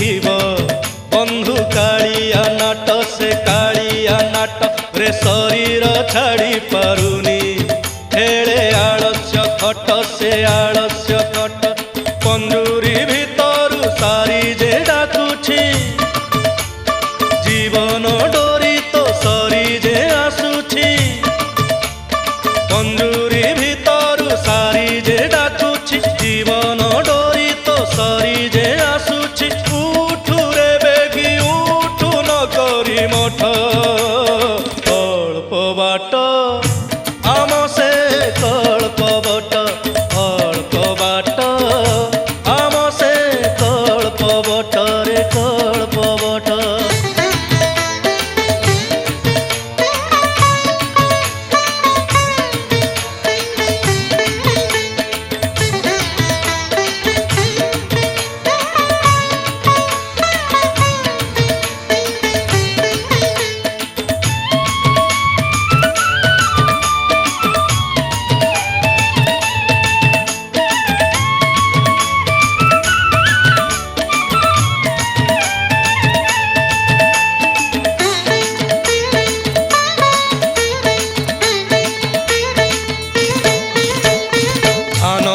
देखिब बंधु कालिया नाट से कालिया नाट रे शरीर छाड़ी पारुनी हेले आलस्य खट से आलस्य खट पंजुरी भितर सारी जे डाकुछि जीवन डोरी तो सरी जे आसुछि पंजुरी भितर सारी जे डाकुछि जीवन डोरी तो सरी जे आसुछि उठु रे बेगी उठु न करी मठ अल्प बाट आम से कल्प बट अल्प बाट आम से कल्प बट रे कल्प बट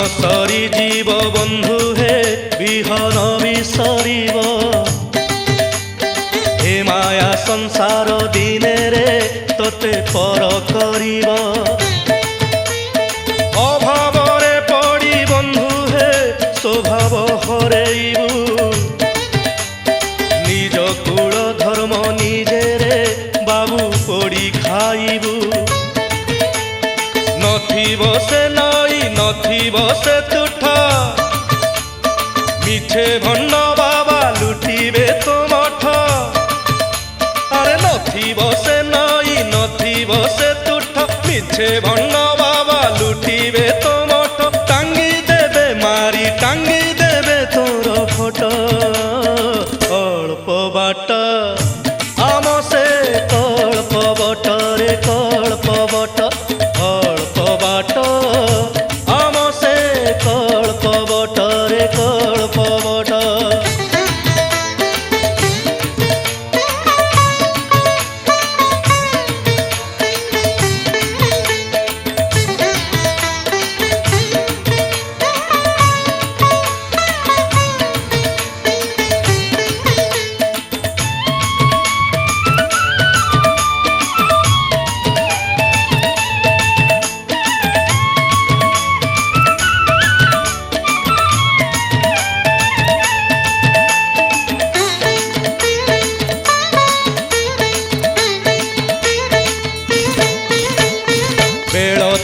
सरी जीव बंधु हे विहन विसरिब हे माया संसार दिने रे तोते पर करिब अभाव रे पड़ी बंधु हे स्वभाव हरेइबु निज कुल धर्म निजे रे बाबू पड़ी खाइबु नथिब से नई नथिब से तुठ मिछे भंड बाबा लुटिबे तो मठ अरे नथिब से नई नथिब से तुठ मिछे भंड बाबा लुटिबे तो मठ टांगी देबे मारी टांगी देबे तोर फोट अल्प बाट आम से कल्प बट रे कल्प बट अल्प बाट आम से कल्प बट रे कल्प बट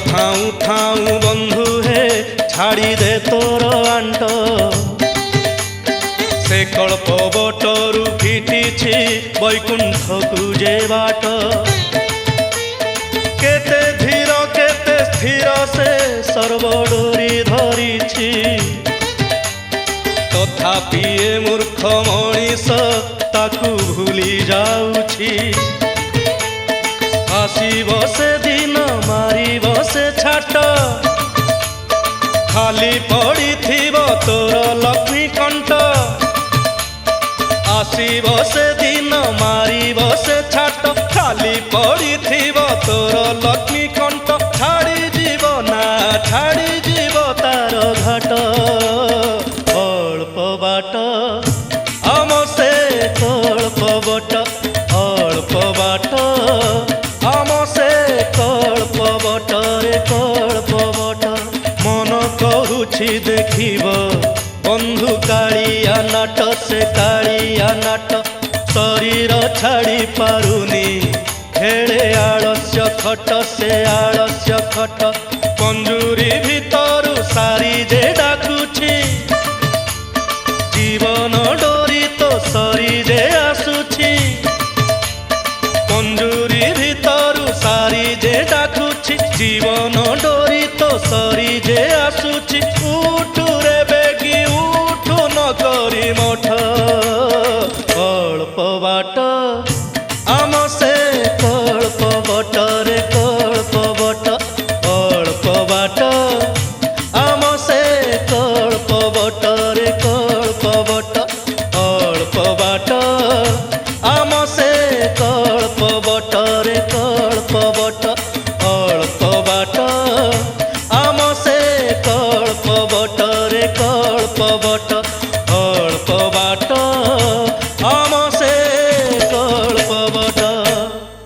ठाऊ ठाऊ बंधु हे छाड़ी दे तोर आंट से कल्प बटरू फिटिछि बैकुंठ को जे बाट केते धीर केते स्थिर से सर्वडोरी धरिछि तथापि ए मूर्ख मनीष ताकू भूली जाउछि आसीब से दिन मारिब से छाट खाली पड़ी थिब तोर लक्ष्मी कंठ आसीब से दिन मारिब से छाट खाली पड़ी थिब तोर लक्ष्मी कंठ छाड़ी जीव ना छाड़ी जीव तार घाट अल्प बाट आम से कल्प बट अल्प बाट आम से कल्प बट रे कल्प बट मन कहूछि देखिब बंधु कालिया नाट से कालिया नाट शरीर छाड़ी पारुनी हेले आलस्य खट से आलस्य खट पंजुरी भितर सारी जे डाकुछि जीवन डोरी तो सरी जे आसुछि पंजुरी भितर सारी जे डाकुछि जीवन डोरी तो सरी जे आसुछि उठु रे बेगी उठु न करी मठ।